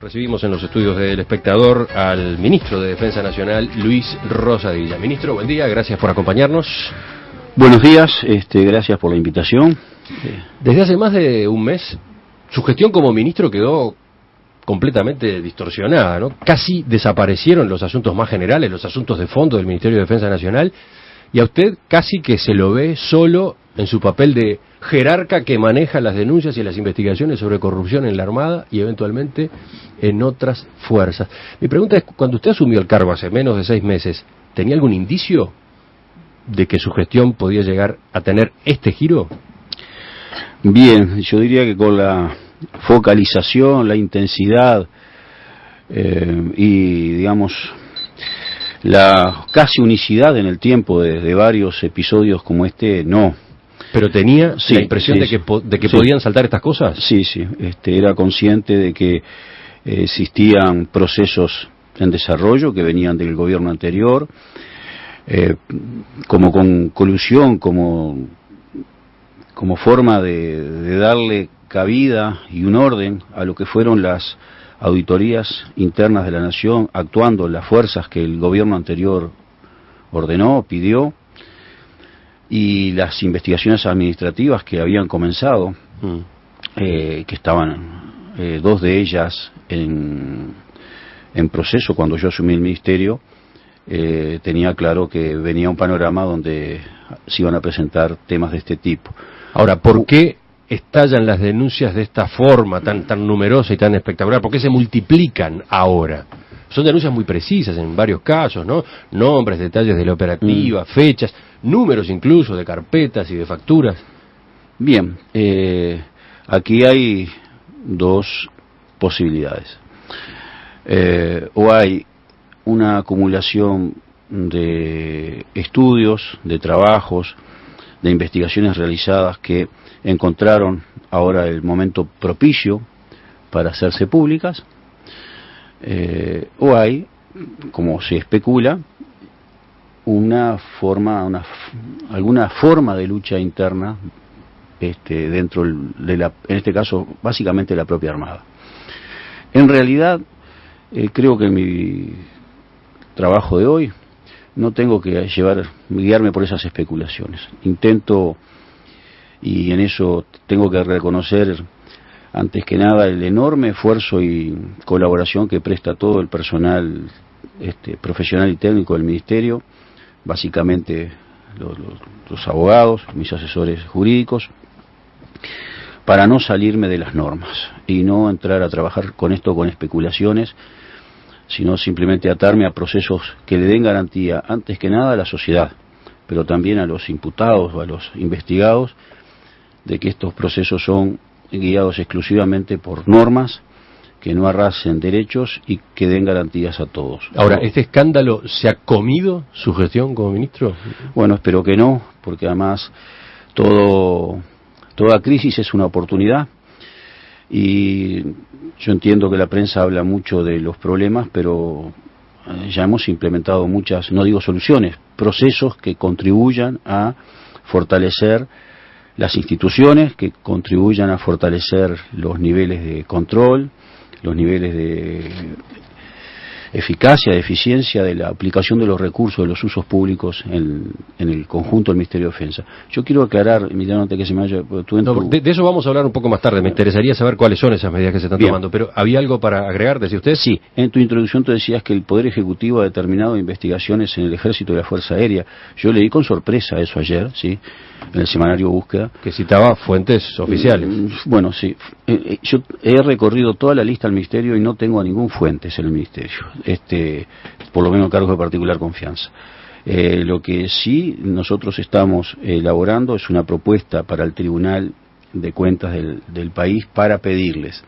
Recibimos en los estudios del Espectador al ministro de Defensa Nacional, Luis Rosadilla. Ministro, buen día, gracias por acompañarnos. Buenos días, gracias por la invitación. Desde hace más de un mes, su gestión como ministro quedó completamente distorsionada, ¿no? Casi desaparecieron los asuntos más generales, los asuntos de fondo del Ministerio de Defensa Nacional, y a usted casi que se lo ve solo en su papel de jerarca que maneja las denuncias y las investigaciones sobre corrupción en la Armada y eventualmente en otras fuerzas. Mi pregunta es, cuando usted asumió el cargo hace menos de 6 meses, ¿tenía algún indicio de que su gestión podía llegar a tener este giro? Bien, yo diría que con la focalización, la intensidad y, digamos, la casi unicidad en el tiempo de varios episodios como este, no. ¿Pero tenía la impresión de que podían saltar estas cosas? Sí, era consciente de que existían procesos en desarrollo que venían del gobierno anterior, como con colusión, como forma de darle cabida y un orden a lo que fueron las auditorías internas de la Nación, actuando las fuerzas que el gobierno anterior ordenó, pidió, y las investigaciones administrativas que habían comenzado, que estaban 2 de ellas en proceso cuando yo asumí el ministerio. Tenía claro que venía un panorama donde se iban a presentar temas de este tipo. Ahora, ¿por qué estallan las denuncias de esta forma tan numerosa y tan espectacular? ¿Por qué se multiplican ahora? Son denuncias muy precisas en varios casos, ¿no? Nombres, detalles de la operativa, fechas, números incluso de carpetas y de facturas. Bien, aquí hay 2 posibilidades. O hay una acumulación de estudios, de trabajos, de investigaciones realizadas que encontraron ahora el momento propicio para hacerse públicas, o hay, como se especula, alguna forma de lucha interna dentro de en este caso, básicamente la propia Armada. En realidad, creo que en mi trabajo de hoy no tengo que guiarme por esas especulaciones. Intento, y en eso tengo que reconocer antes que nada el enorme esfuerzo y colaboración que presta todo el personal profesional y técnico del Ministerio, básicamente los abogados, mis asesores jurídicos, para no salirme de las normas y no entrar a trabajar con especulaciones, sino simplemente atarme a procesos que le den garantía, antes que nada, a la sociedad, pero también a los imputados o a los investigados, de que estos procesos son guiados exclusivamente por normas que no arrasen derechos y que den garantías a todos. Ahora, ¿este escándalo se ha comido su gestión como ministro? Bueno, espero que no, porque además toda crisis es una oportunidad, y yo entiendo que la prensa habla mucho de los problemas, pero ya hemos implementado muchas, no digo soluciones, procesos que contribuyan a fortalecer las instituciones, que contribuyan a fortalecer los niveles de control, los niveles de eficacia, de eficiencia de la aplicación de los recursos, de los usos públicos en el conjunto del Ministerio de Defensa. Yo quiero aclarar, Emiliano, antes que se me vaya... De eso vamos a hablar un poco más tarde. Me interesaría saber cuáles son esas medidas que se están tomando, pero ¿había algo para agregar, decía usted? Sí, en tu introducción tú decías que el Poder Ejecutivo ha determinado investigaciones en el Ejército y la Fuerza Aérea. Yo leí con sorpresa eso ayer, ¿sí?, en el semanario Búsqueda. Que citaba fuentes oficiales. Bueno, sí. Yo he recorrido toda la lista del Ministerio y no tengo a ningún fuentes en el Ministerio, por lo menos cargos de particular confianza. Lo que sí nosotros estamos elaborando es una propuesta para el Tribunal de Cuentas del país para pedirles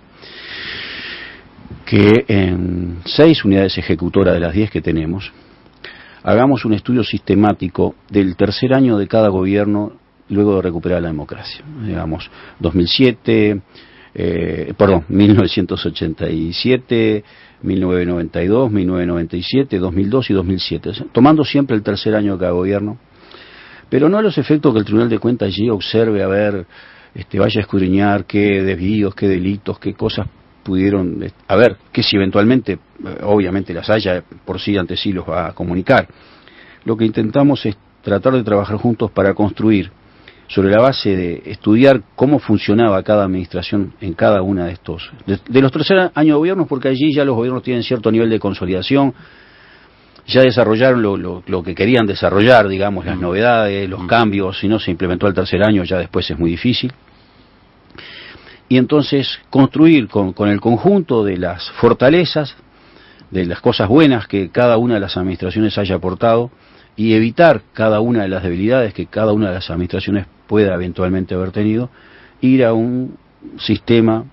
que en 6 unidades ejecutoras de las 10 que tenemos hagamos un estudio sistemático del tercer año de cada gobierno luego de recuperar la democracia. Digamos, 1987, 1992, 1997, 2002 y 2007, tomando siempre el tercer año de cada gobierno, pero no a los efectos que el Tribunal de Cuentas allí observe, vaya a escudriñar qué desvíos, qué delitos, qué cosas pudieron, a ver, que si eventualmente, obviamente las haya, por sí ante sí los va a comunicar. Lo que intentamos es tratar de trabajar juntos para construir, sobre la base de estudiar cómo funcionaba cada administración en cada una de estos, de los 3 años de gobierno, porque allí ya los gobiernos tienen cierto nivel de consolidación, ya desarrollaron lo que querían desarrollar, digamos, las novedades, los cambios. Si no se implementó el 3er año, ya después es muy difícil. Y entonces construir con el conjunto de las fortalezas, de las cosas buenas que cada una de las administraciones haya aportado, y evitar cada una de las debilidades que cada una de las administraciones pueda eventualmente haber tenido, ir a un sistema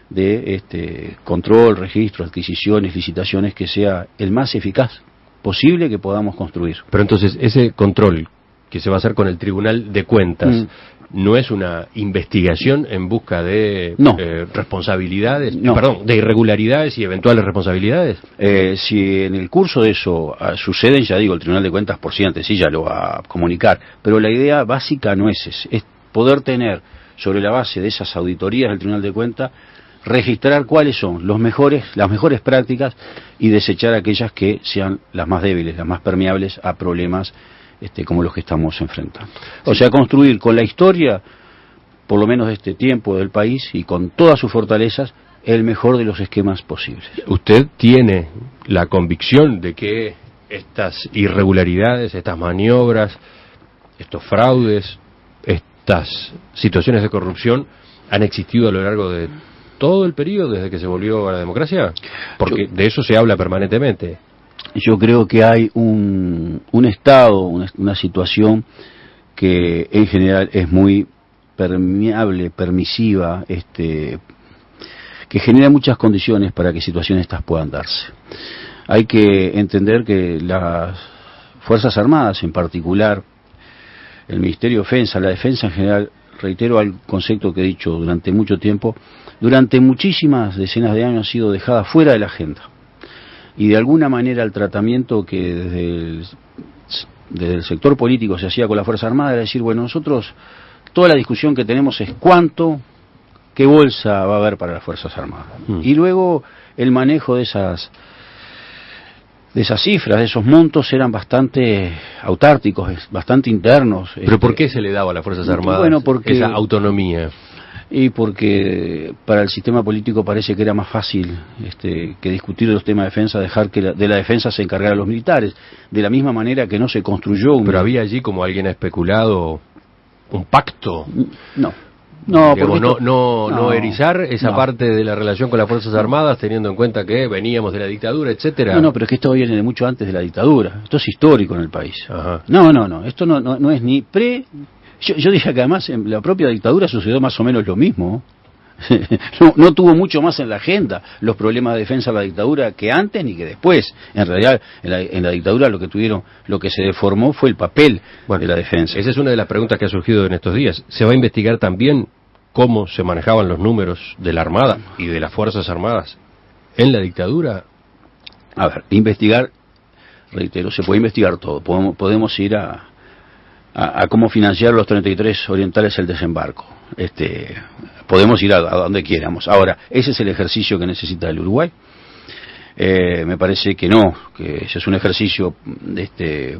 de control, registro, adquisiciones, licitaciones que sea el más eficaz posible que podamos construir. Pero entonces, ese control que se va a hacer con el Tribunal de Cuentas, ¿no es una investigación en busca de responsabilidades, perdón, de irregularidades y eventuales responsabilidades? Si en el curso de eso suceden, ya digo, el Tribunal de Cuentas por sí ante sí ya lo va a comunicar, pero la idea básica no es esa, es poder tener, sobre la base de esas auditorías del Tribunal de Cuentas, registrar cuáles son las mejores prácticas y desechar aquellas que sean las más débiles, las más permeables a problemas como los que estamos enfrentando. O sea, construir con la historia, por lo menos de este tiempo del país, y con todas sus fortalezas, el mejor de los esquemas posibles. ¿Usted tiene la convicción de que estas irregularidades, estas maniobras, estos fraudes, estas situaciones de corrupción han existido a lo largo de todo el periodo desde que se volvió a la democracia? Porque de eso se habla permanentemente. Yo creo que hay un estado, una situación que en general es muy permeable, permisiva, que genera muchas condiciones para que situaciones estas puedan darse. Hay que entender que las Fuerzas Armadas, en particular el Ministerio de Defensa, la defensa en general, reitero el concepto que he dicho durante mucho tiempo, durante muchísimas decenas de años ha sido dejada fuera de la agenda. Y de alguna manera el tratamiento que desde el sector político se hacía con la Fuerza Armada era decir, bueno, nosotros, toda la discusión que tenemos es qué bolsa va a haber para las Fuerzas Armadas. Y luego el manejo de esas cifras, de esos montos, eran bastante autárticos, bastante internos. ¿Pero por qué se le daba a las Fuerzas Armadas esa autonomía? Y porque para el sistema político parece que era más fácil que discutir los temas de defensa, dejar que de la defensa se encargaran los militares, de la misma manera que no se construyó Pero había allí, como alguien ha especulado, un pacto. No, digamos, no erizar esa parte de la relación con las Fuerzas Armadas, teniendo en cuenta que veníamos de la dictadura, etcétera. No, pero es que esto viene de mucho antes de la dictadura. Esto es histórico en el país. Ajá. No, esto no es ni Yo diría que además en la propia dictadura sucedió más o menos lo mismo. no tuvo mucho más en la agenda los problemas de defensa de la dictadura que antes ni que después. En realidad, en la dictadura lo que se deformó fue el papel de la defensa. Esa es una de las preguntas que ha surgido en estos días. ¿Se va a investigar también cómo se manejaban los números de la Armada y de las Fuerzas Armadas en la dictadura? A ver, investigar, reitero, se puede investigar todo. Podemos ir a cómo financiar los 33 orientales el desembarco. Podemos ir a donde quieramos. Ahora, ese es el ejercicio que necesita el Uruguay. Me parece que no, que ese es un ejercicio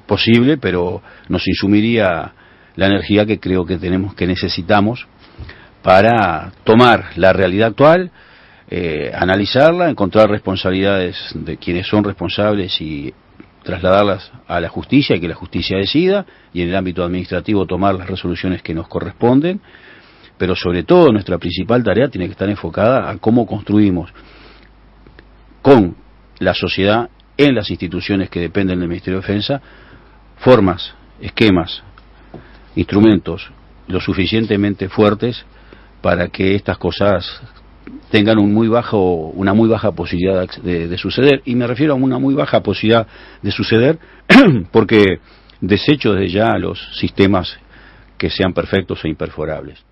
posible, pero nos insumiría la energía que creo que necesitamos para tomar la realidad actual, analizarla, encontrar responsabilidades de quienes son responsables y trasladarlas a la justicia y que la justicia decida, y en el ámbito administrativo tomar las resoluciones que nos corresponden, pero sobre todo nuestra principal tarea tiene que estar enfocada a cómo construimos con la sociedad, en las instituciones que dependen del Ministerio de Defensa, formas, esquemas, instrumentos lo suficientemente fuertes para que estas cosas tengan una muy baja posibilidad de suceder, y me refiero a una muy baja posibilidad de suceder porque desecho desde ya los sistemas que sean perfectos e imperforables.